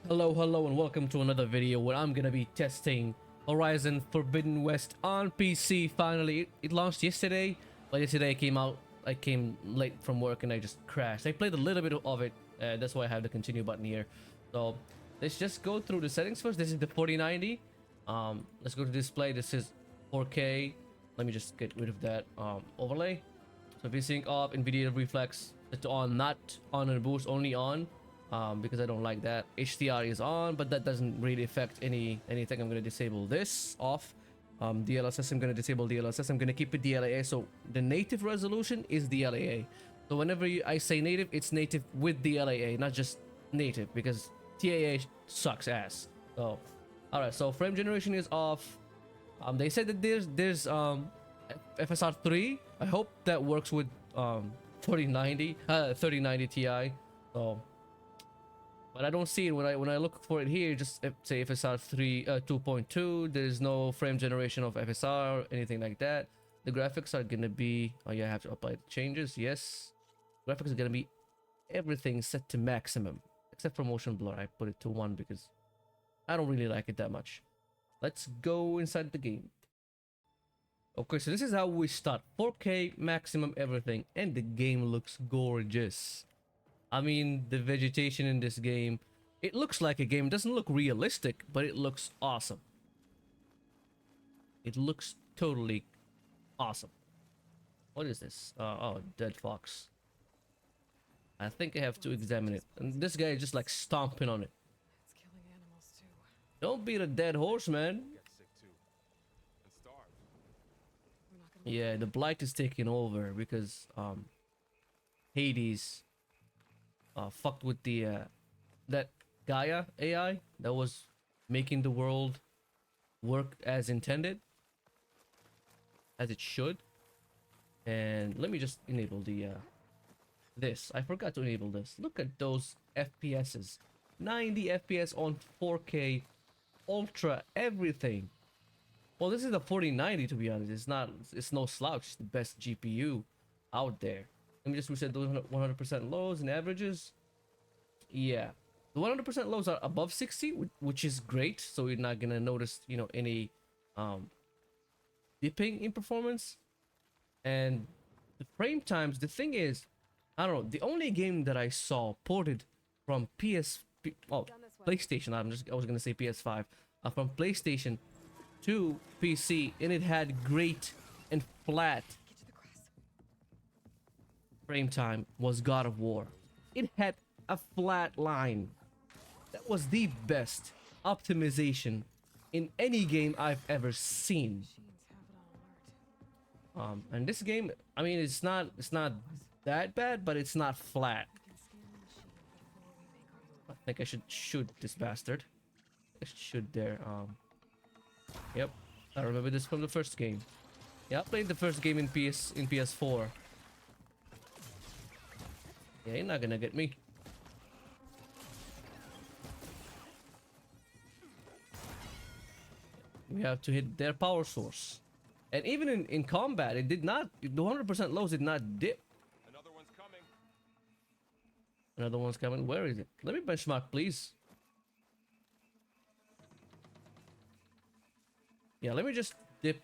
Hello, and welcome to another video where I'm gonna be testing Horizon Forbidden West on PC. Finally, it launched yesterday, but yesterday I came late from work and I just crashed. I played a little bit of it, that's why I have the continue button here. So let's just go through the settings first. This is the 4090. Let's go to display. This is 4K. Let me just get rid of that overlay. So VSync off, NVIDIA reflex it's on, not on and boost, only on. Because I don't like that. HDR is on, but that doesn't really affect anything. I'm gonna disable this off. DLSS, I'm gonna disable DLSS. I'm gonna keep it DLAA. So the native resolution is DLAA. So whenever I say native, it's native with DLAA, not just native, because TAA sucks ass. So all right, so frame generation is off. They said that there's FSR 3. I hope that works with 3090 Ti. So but I don't see it when I look for it here. Just say FSR 3 2.2. There's no frame generation of FSR, anything like that. The graphics are gonna be, oh yeah, I have to apply the changes. Yes, graphics are gonna be everything set to maximum except for motion blur. I put it to 1 because I don't really like it that much. Let's go inside the game. Okay, so this is how we start. 4K maximum everything, and the game looks gorgeous. I mean, the vegetation in this game, it looks like a game. It doesn't look realistic, but it looks awesome. It looks totally awesome. What is this? Oh, dead fox. I think I have to examine it. And this guy is just like stomping on it. It's killing animals too. Don't beat a dead horse, man. Get sick too. And starve. We're not gonna Yeah, the blight is taking over because Hades fucked with the that Gaia AI that was making the world work as intended, as it should. And let me just enable the this. I forgot to enable this. Look at those FPSs. 90 FPS on 4K ultra everything. Well, this is the 4090 to be honest. It's no slouch. It's the best GPU out there. Let me just reset those 100% lows and averages. Yeah, the 100% lows are above 60, which is great. So you're not gonna notice, you know, any dipping in performance. And the frame times. The thing is, I don't know. The only game that I saw ported from PlayStation. I was gonna say PS5. From PlayStation to PC, and it had great and flat get to the grass. frame time was God of War. It had a flat line. That was the best optimization in any game I've ever seen. Machines have it on alert. And this game, I mean, it's not that bad, but it's not flat. We can scan the machine before we make our move. I think I should shoot this bastard. I should shoot there. Yep, I remember this from the first game. Yeah, I played the first game in PS4. Yeah, you're not gonna get me. We have to hit their power source. And even in combat, it did not, the 100% lows did not dip. Another one's coming. Another one's coming. Where is it? Let me benchmark, please. Yeah, let me just dip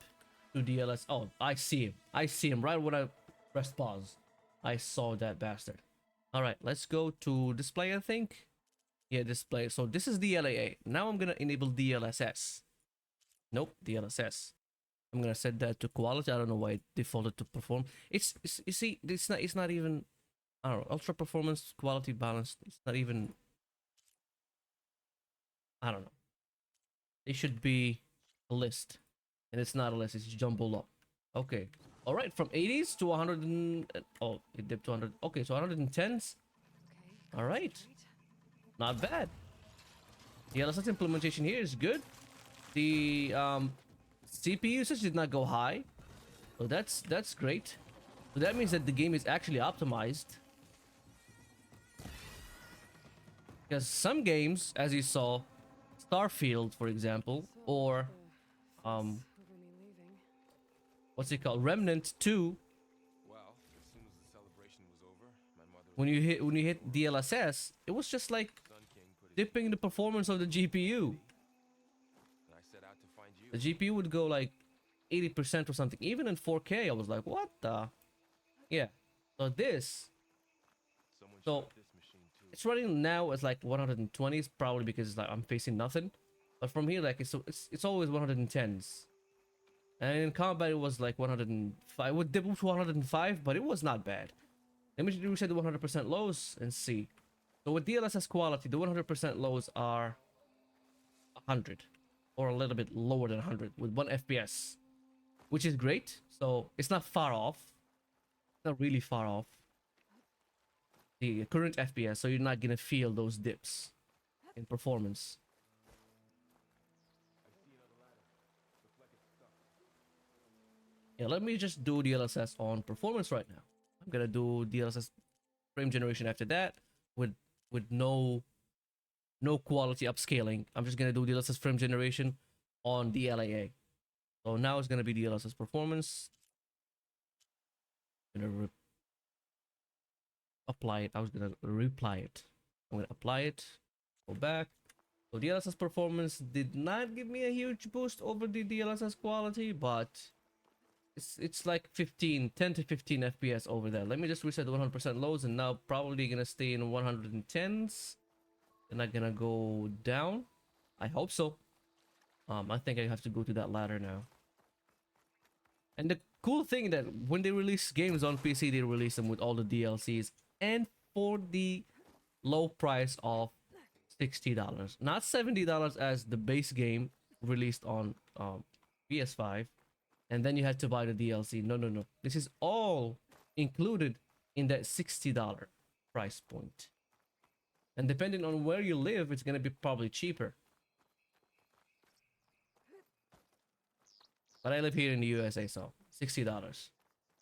to DLS. Oh, I see him. I see him right when I pressed pause. I saw that bastard. All right, let's go to display, I think. Yeah, display. So this is DLAA. Now I'm going to enable DLSS. Nope, DLSS. I'm going to set that to quality. I don't know why it defaulted to perform. It's you see, it's not even, I don't know, ultra performance, quality, balance. It's not even, I don't know. It should be a list, and it's not a list. It's jumbled up. Okay. All right, from 80s to 100 and, oh, it dipped to 100. Okay, so 110s. Okay. All right, not bad. The DLSS implementation here is good. The CPU usage did not go high, so that's great. So that means that the game is actually optimized. Because some games, as you saw, Starfield, for example, or Over me leaving. what's it called, Remnant 2. Well, as soon as the celebration was over, my mother When you hit DLSS, it was just like Sun King put dipping the performance of the GPU. And I set out to find you. The GPU would go like 80% or something. Even in 4K, I was like, what the? Yeah. So this, Someone so shot this machine too. it's running now as like 120s, probably because like I'm facing nothing. But from here, like it's always 110s. And in combat, it was like 105. It would dip to 105, but it was not bad. Let me reset the 100% lows and see. So with DLSS quality, the 100% lows are 100 or a little bit lower than 100 with 1 FPS, which is great. So it's not far off. Not really far off the current FPS, so you're not gonna feel those dips in performance. Yeah, let me just do DLSS on performance right now. I'm gonna do DLSS frame generation after that with no quality upscaling. I'm just gonna do DLSS frame generation on DLAA. So now it's gonna be DLSS performance. I'm gonna apply it. I was gonna reply it. I'm gonna apply it. Go back. So DLSS performance did not give me a huge boost over the DLSS quality, but it's like 10 to 15 FPS over there. Let me just reset the 100% lows, and now probably gonna stay in 110s. They're not gonna go down. I hope so. I think I have to go to that ladder now. And the cool thing that when they release games on PC, they release them with all the DLCs and for the low price of $60, not $70 as the base game released on PS5. And then you had to buy the DLC. No, no, no. This is all included in that $60 price point. And depending on where you live, it's going to be probably cheaper. But I live here in the USA, so $60.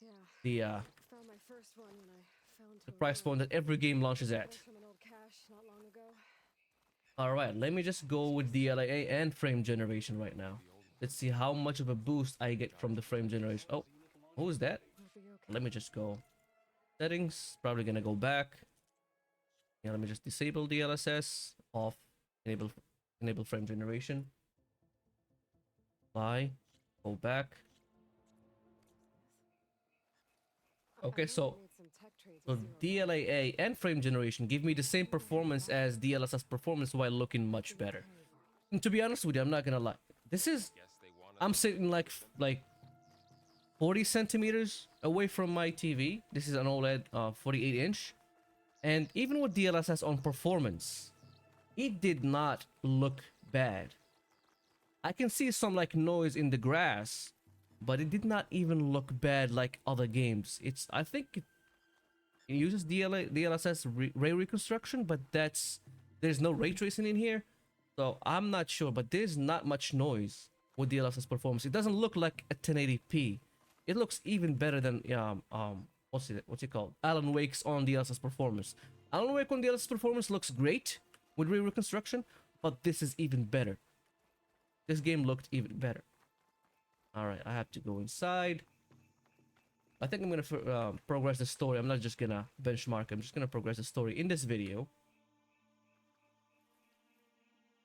Yeah. The Found my first one when I fell into the a price point ruin. that every game launches at. From an old cache not long ago. All right, let me just go with DLAA and frame generation right now. Let's see how much of a boost I get from the frame generation. Oh, who is that? We'll be okay. Let me just go settings. Probably gonna go back. Yeah, let me just disable DLSS. Off. Enable frame generation. Apply. Go back. Okay, so DLAA and frame generation give me the same performance as DLSS performance while looking much better. And to be honest with you, I'm not gonna lie. This is, Guess they want I'm sitting like 40 centimeters away from my TV. This is an OLED 48 inch. And even with DLSS on performance, it did not look bad. I can see some like noise in the grass, but it did not even look bad like other games. I think it uses DLSS ray reconstruction, but there's no ray tracing in here. So I'm not sure, but there's not much noise with DLSS performance. It doesn't look like a 1080p. It looks even better than what's it called? Alan Wake's on DLSS performance. Alan Wake on DLSS performance looks great with ray reconstruction, but this is even better. This game looked even better. All right, I have to go inside. I think I'm gonna progress the story. I'm not just gonna benchmark. I'm just gonna progress the story in this video.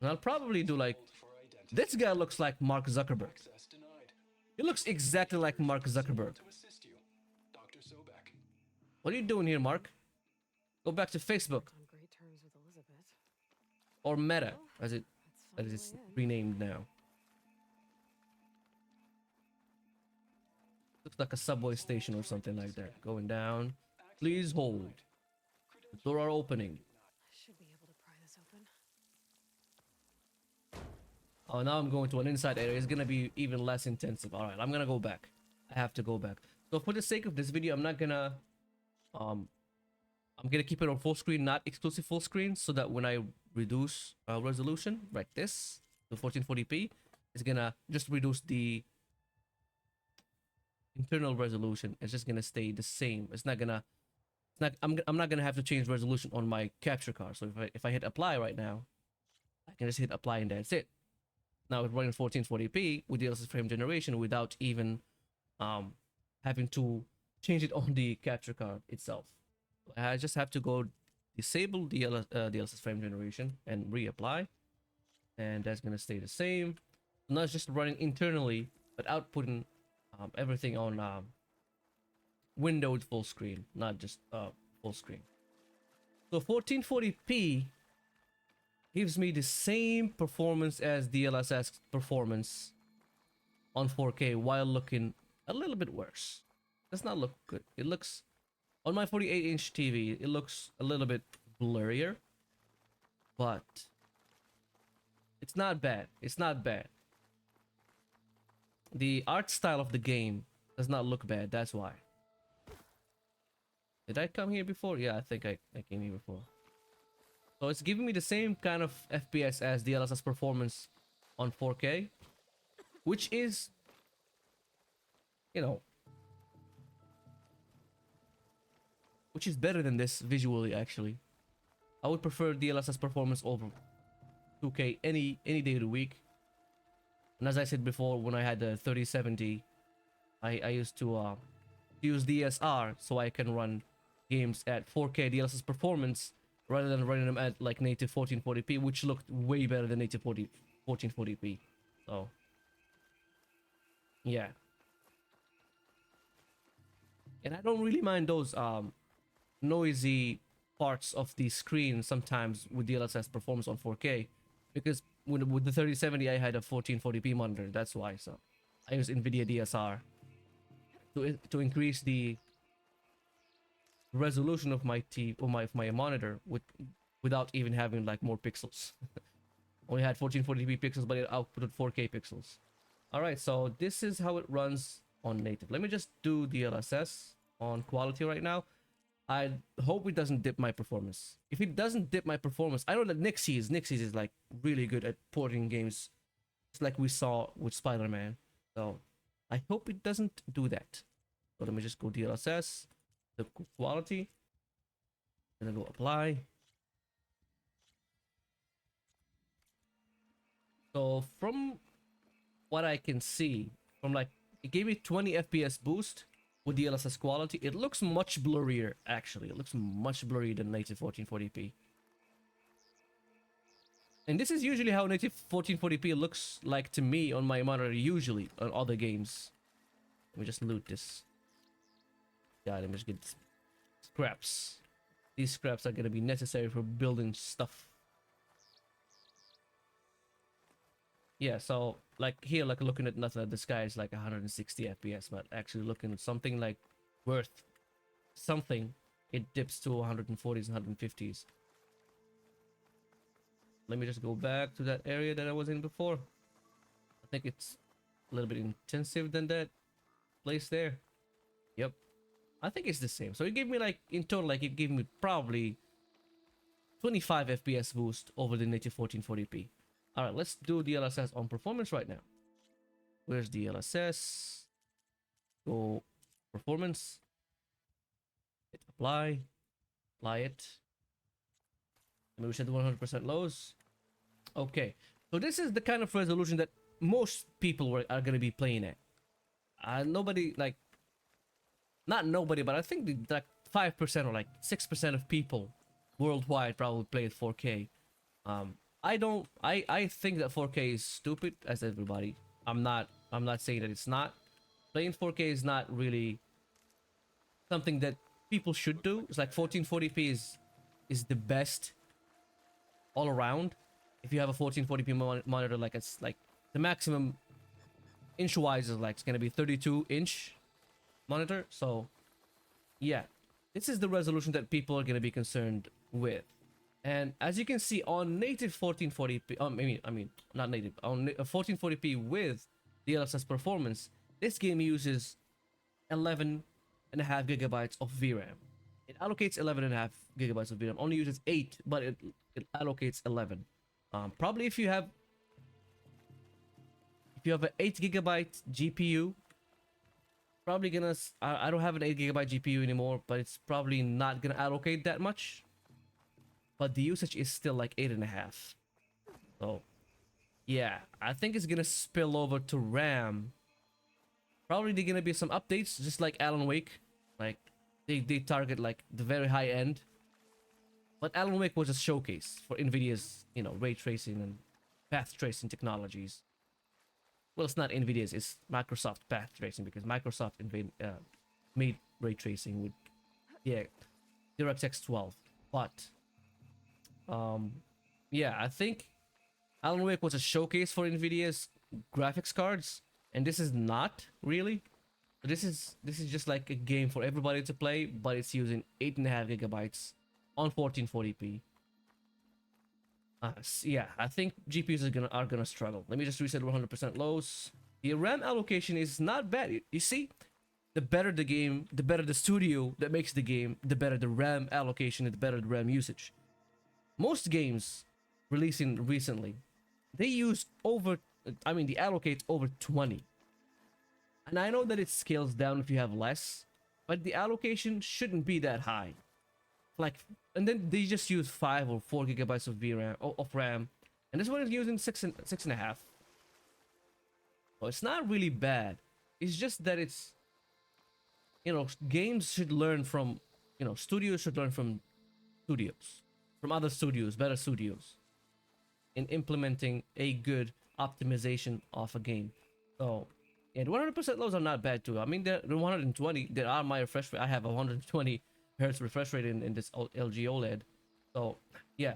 And I'll probably do like, this guy looks like Mark Zuckerberg. He looks exactly like Mark Zuckerberg. What are you doing here, Mark? Go back to Facebook On great terms with Elizabeth. or Meta, as That's it's finally in. renamed now. Looks like a subway station or something like that. Going down. Please hold. The door are opening. I should be able to pry this open. Oh, now I'm going to an inside area. It's gonna be even less intensive. All right, I'm gonna go back. I have to go back. So for the sake of this video, I'm not gonna I'm gonna keep it on full screen, not exclusive full screen, so that when I reduce resolution like this to 1440p, it's gonna just reduce the internal resolution. It's just gonna stay the same. It's not gonna I'm not gonna have to change resolution on my capture card. So if I hit apply right now, I can just hit apply and that's it. Now it's running 1440p with DLSS frame generation without even having to change it on the capture card itself. I just have to go disable DLSS frame generation and reapply, and that's gonna stay the same. Not just running internally, but outputting everything on windowed full screen, not just full screen. So 1440p gives me the same performance as DLSS Performance on 4K while looking a little bit worse. Does not look good. It looks, on my 48-inch TV, it looks a little bit blurrier, but it's not bad. It's not bad. The art style of the game does not look bad, that's why. Did I come here before? Yeah, I think I came here before. So it's giving me the same kind of FPS as DLSS Performance on 4K, which is, you know, which is better than this visually, actually. I would prefer DLSS Performance over 2K any day of the week. And as I said before, when I had the 3070, I used to use DSR so I can run games at 4K DLSS Performance rather than running them at like native 1440p, which looked way better than native 1440p. So yeah, and I don't really mind those noisy parts of the screen sometimes with DLSS Performance on 4K, because with the 3070 I had a 1440p monitor, that's why. So I use NVIDIA DSR to increase the resolution of my my monitor without even having like more pixels. Only had 1440p pixels, but it outputted 4K pixels. All right, so this is how it runs on native. Let me just do DLSS on quality right now. I hope it doesn't dip my performance. If it doesn't dip my performance, I know that Nixie's is like really good at porting games, just like we saw with Spider-Man. So I hope it doesn't do that. So let me just go DLSS, the quality, gonna go apply. So from what I can see, from like, it gave me 20 FPS boost with DLSS quality. It looks much blurrier, actually. It looks much blurrier than native 1440p. And this is usually how native 1440p looks like to me on my monitor, usually on other games. Let me just loot this. Yeah, let me just get scraps. These scraps are gonna be necessary for building stuff. Yeah, so like here, like looking at nothing, the sky is like 160 FPS, but actually looking at something like worth something, it dips to 140s and 150s. Let me just go back to that area that I was in before. I think it's a little bit intensive than that place there. Yep, I think it's the same. So it gave me like, in total, like it gave me probably 25 FPS boost over the native 1440p. All right, let's do DLSS on performance right now. Where's DLSS? Go performance. Hit apply. Apply it. Maybe we set 100% lows. Okay, so this is the kind of resolution that most people are going to be playing at. Nobody, like, not nobody, but I think like 5% or like 6% of people worldwide probably play at 4K. I think that 4K is stupid, as everybody. I'm not saying that it's not. Playing 4K is not really something that people should do. It's like 1440p is the best all around. If you have a 1440p monitor, like it's like the maximum inch wise is like it's gonna be 32-inch monitor. So yeah, this is the resolution that people are gonna be concerned with. And as you can see on native 1440p, I mean not native, on 1440p with DLSS Performance, this game uses 11.5 gigabytes of VRAM. It allocates 11.5 gigabytes of VRAM. Only uses 8, but it allocates 11. Probably if you have an 8 gigabyte GPU, probably gonna. I don't have an 8 gigabyte GPU anymore, but it's probably not gonna allocate that much. But the usage is still like 8.5. So yeah, I think it's gonna spill over to RAM. Probably there's gonna be some updates, just like Alan Wake. Like they target like the very high end. But Alan Wake was a showcase for NVIDIA's, you know, ray tracing and path tracing technologies. Well, it's not NVIDIA's, it's Microsoft path tracing, because Microsoft made ray tracing with, yeah, DirectX 12. But yeah, I think Alan Wake was a showcase for NVIDIA's graphics cards, and this is not really. This is just like a game for everybody to play, but it's using 8.5 gigabytes on 1440p. Yeah, I think GPUs are gonna struggle. Let me just reset 100% lows. The RAM allocation is not bad. You see, the better the game, the better the studio that makes the game, the better the RAM allocation, and the better the RAM usage. Most games releasing recently, they use over, I mean, they allocate over 20. And I know that it scales down if you have less, but the allocation shouldn't be that high. Like, and then they just use 5 or 4 gigabytes of VRAM of RAM, and this one is using 6.5. So it's not really bad. It's just that it's, you know, games should learn from, you know, studios should learn from studios, from other studios, better studios, in implementing a good optimization of a game. So, yeah, the 100% lows are not bad too. I mean, the 120, there are my refresh rate. I have a 120 hertz refresh rate in this LG OLED. So, yeah.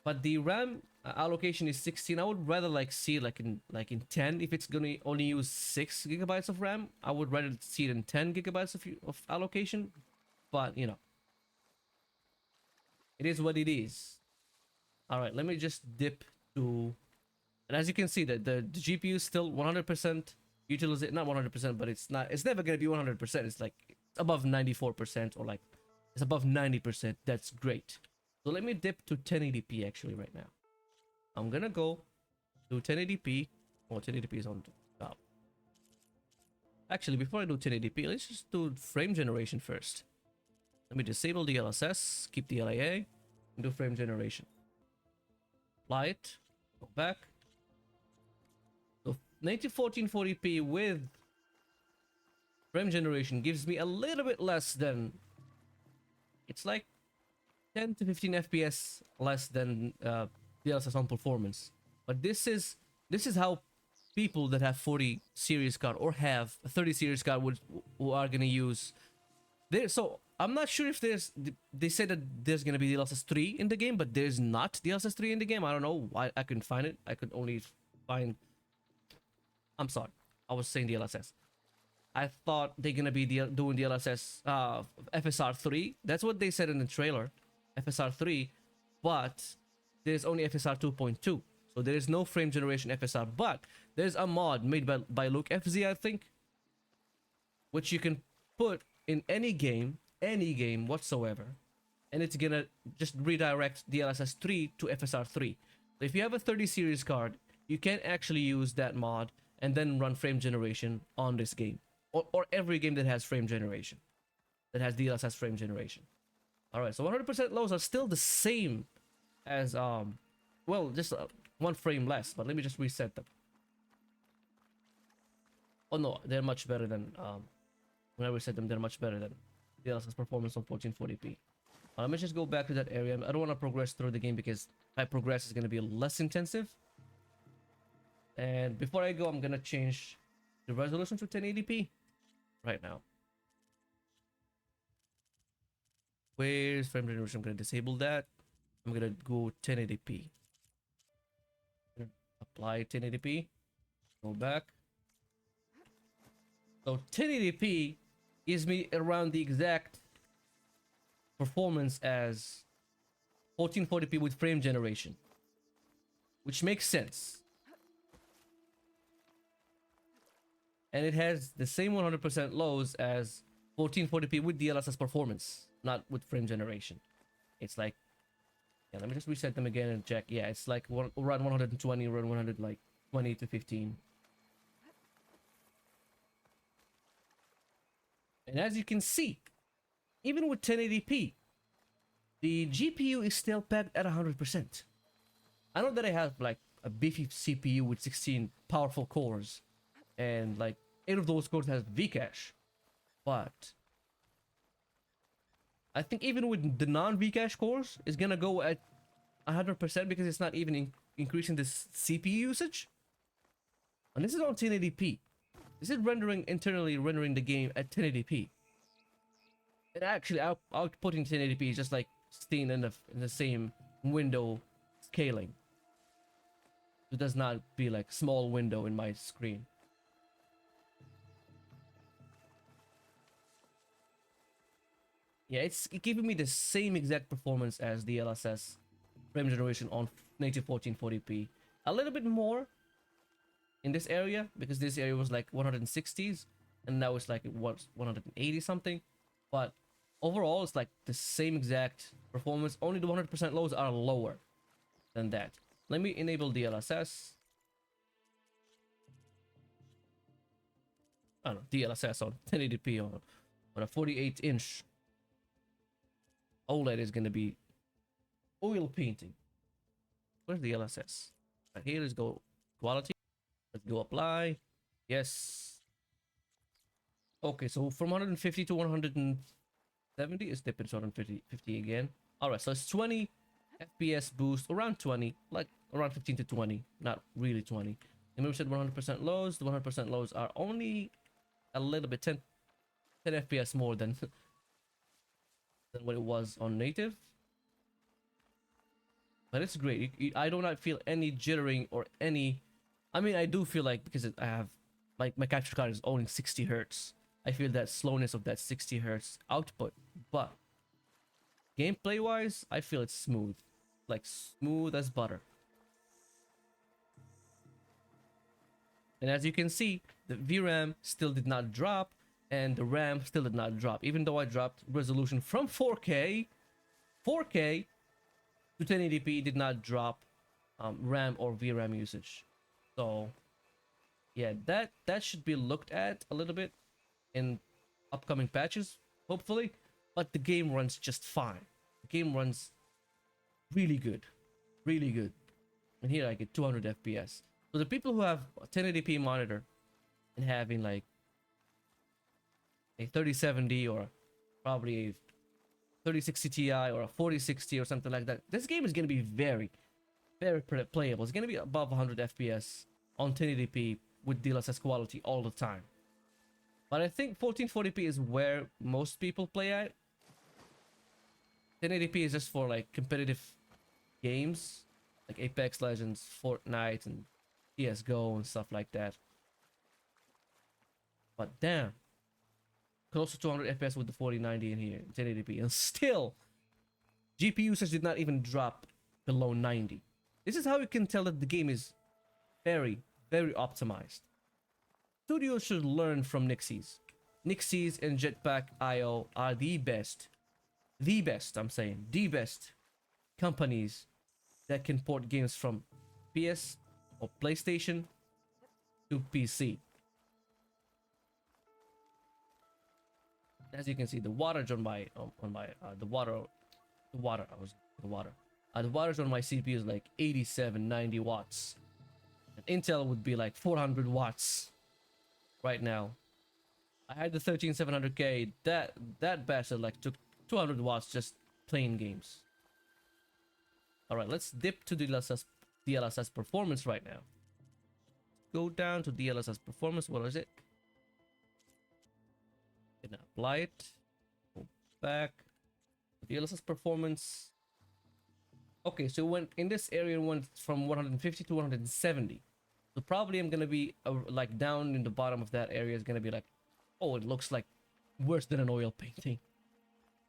But the RAM allocation is 16. I would rather like see it like in 10. If it's gonna only use 6 gigabytes of RAM, I would rather see it in 10 gigabytes of allocation. But you know, it is what it is. All right, let me just dip to, and as you can see, that the GPU is still 100% utilization. Not 100%, but it's not. It's never gonna be 100%. It's like above 94%, or like it's above 90%. That's great. So let me dip to 1080p actually right now. I'm gonna go to 1080p. Oh, 1080p is on top. Actually, before I do 1080p, let's just do frame generation first. Let me disable DLSS, keep DLAA, and do frame generation. Apply it, go back. So 1440p with frame generation gives me a little bit less than, it's like 10 to 15 FPS less than DLSS on performance. But this is how people that have 40 series card or have a 30 series card who are gonna use there. So I'm not sure if they said that there's gonna be DLSS 3 in the game, but there's not DLSS 3 in the game. I don't know why. I couldn't find it. I could only find, I'm sorry, I was saying DLSS. I thought they're gonna be doing DLSS FSR 3. That's what they said in the trailer, FSR 3, but there's only FSR 2.2. So there is no frame generation FSR, but there's a mod made by Luke FZ, I think, which you can put in any game whatsoever, and it's gonna just redirect DLSS 3 to FSR 3. So if you have a 30 series card, you can actually use that mod and then run frame generation on this game, or every game that has frame generation, that has DLSS frame generation. All right, so 100% lows are still the same as well, just one frame less, but let me just reset them. Oh no, they're much better than when I reset them, they're much better than DLSS performance on 1440p. Let me just go back to that area. I don't want to progress through the game because if I progress, it's going to be less intensive. And before I go, I'm going to change the resolution to 1080p right now. Where's frame generation? I'm going to disable that. I'm going to go 1080p. Apply 1080p. Go back. So 1080p gives me around the exact performance as 1440p with frame generation, which makes sense. And it has the same 100% lows as 1440p with DLSS performance, not with frame generation. It's like, yeah, let me just reset them again and check. Yeah, it's like around 120, around 100, like 20 to 15. And as you can see, even with 1080p, the GPU is still packed at 100%. I know that I have like a beefy CPU with 16 powerful cores, and like 8 of those cores has Vcache, but I think even with the non-Vcache cores, it's gonna go at 100% because it's not even increasing this CPU usage. And this is on 1080p. This is internally rendering the game at 1080p. And actually, outputting 1080p is just like staying in the same window scaling. It does not be like small window in my screen. Yeah, it's giving me the same exact performance as the DLSS frame generation on native 1440p. A little bit more in this area because this area was like 160s and now it's like it was 180 something. But overall, it's like the same exact performance. Only the 100% lows are lower than that. Let me enable DLSS. I don't know, DLSS on 1080p on a 48-inch OLED is going to be oil painting. Where's the DLSS? Right here, let's go quality. Let's go apply. Yes. Okay, so from 150 to 170 is dipping to 150 again. All right, so it's 20 FPS boost, around 20, like around 15 to 20, not really 20. And we said 100% lows. The 100% lows are only a little bit 10 FPS more than what it was on native. But it's great. I do not feel any jittering or any. I mean, I do feel like because I have my capture card is only 60 hertz. I feel that slowness of that 60 hertz output. But gameplay wise, I feel it's smooth, like smooth as butter. And as you can see, the VRAM still did not drop and the RAM still did not drop, even though I dropped resolution from 4K to 1080p. Did not drop RAM or VRAM usage. So yeah, that should be looked at a little bit in upcoming patches, hopefully. But the game runs just fine. The game runs really good, really good. And here I get 200 FPS. So the people who have a 1080p monitor and having like a 3070 or probably a 3060 Ti or a 4060 or something like that, this game is going to be very, very playable. It's going to be above 100 FPS on 1080p with DLSS quality all the time. But I think 1440p is where most people play at. 1080p is just for like competitive games like Apex Legends, Fortnite, and CSGO and stuff like that. But damn, close to 200 FPS with the 4090 in here, 1080p, and still GPU usage did not even drop below 90. This is how you can tell that the game is very, very optimized. Studios should learn from Nixies. Nixies and Jetpack IO are the best companies that can port games from PS or PlayStation to PC. As you can see, the wattage on my the wattage on my CPU is like 87, 90 watts. And Intel would be like 400 watts right now. I had the 13700K. That bastard like took 200 watts just playing games. All right, let's dip to DLSS Performance right now. Go down to DLSS Performance. What is it? Gonna apply it. Go back. DLSS Performance. Okay, so when in this area went from 150 to 170. So probably I'm gonna be like down in the bottom of that area is gonna be like, oh, it looks like worse than an oil painting.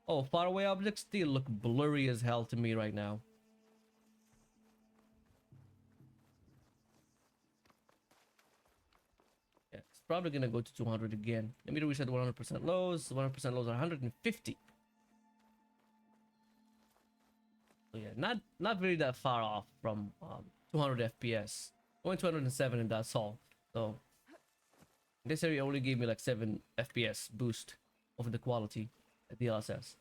Oh, faraway objects still look blurry as hell to me right now. Yeah, it's probably gonna go to 200 again. Let me reset 100% lows. 100% lows are 150. So yeah, not very that far off from 200 FPS. Going 207 and that's all. So this area only gave me like 7 FPS boost over the quality at DLSS.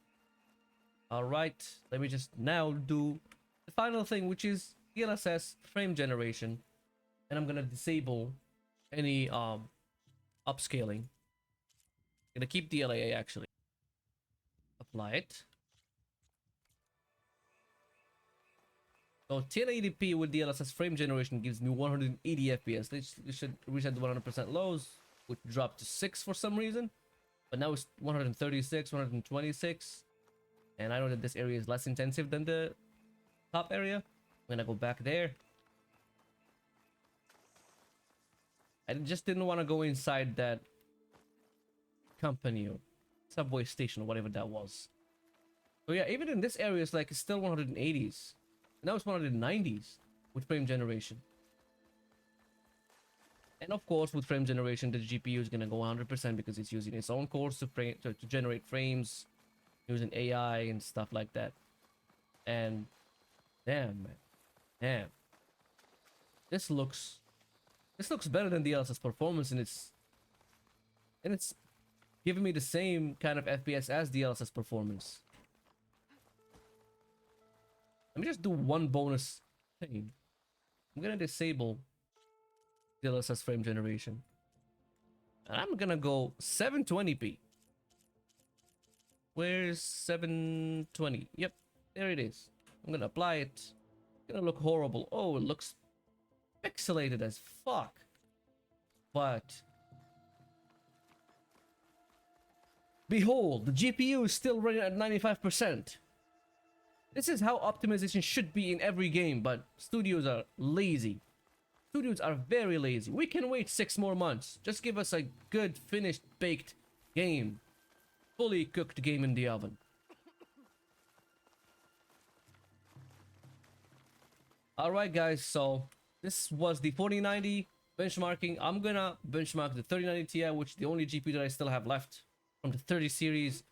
Alright, let me just now do the final thing, which is DLSS frame generation. And I'm gonna disable any upscaling. Gonna keep DLAA actually. Apply it. So 1080p with DLSS frame generation gives me 180 FPS. They should reset the 100% lows, which dropped to 6 for some reason. But now it's 136, 126. And I know that this area is less intensive than the top area. I'm gonna go back there. I just didn't want to go inside that company or subway station or whatever that was. So yeah, even in this area, it's like it's still 180s. Now it's 190s with frame generation. And of course, with frame generation, the GPU is gonna go 100% because it's using its own cores to generate frames, using AI and stuff like that. And damn, man, damn, this looks better than DLSS Performance, and it's giving me the same kind of FPS as DLSS Performance. Let me just do one bonus thing. I'm gonna disable DLSS frame generation, and I'm gonna go 720p. Where's 720? Yep, there it is. I'm gonna apply it. It's gonna look horrible. Oh, it looks pixelated as fuck. But behold, the GPU is still running at 95%. This is how optimization should be in every game, but studios are lazy. Studios are very lazy. We can wait 6 more months. Just give us a good, finished, baked game. Fully cooked game in the oven. Alright guys, so this was the 4090 benchmarking. I'm gonna benchmark the 3090 Ti, which is the only GPU that I still have left from the 30 series,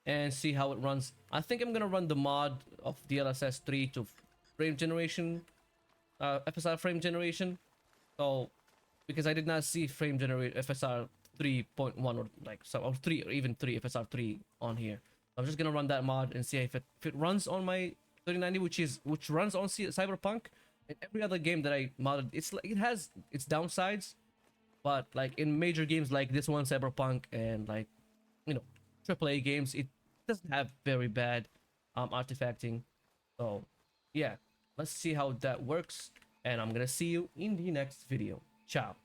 and see how it runs. I think I'm gonna run the mod of DLSS 3 to frame generation, FSR frame generation. So because I did not see frame generate FSR 3.1 or like so, or 3 or even 3 FSR 3 on here. I'm just gonna run that mod and see if it runs on my 3090, which runs on Cyberpunk. And every other game that I modded, it's like it has its downsides, but like in major games like this one, Cyberpunk, and like, you know, AAA games, it doesn't have very bad artifacting. So yeah, let's see how that works, and I'm gonna see you in the next video. Ciao.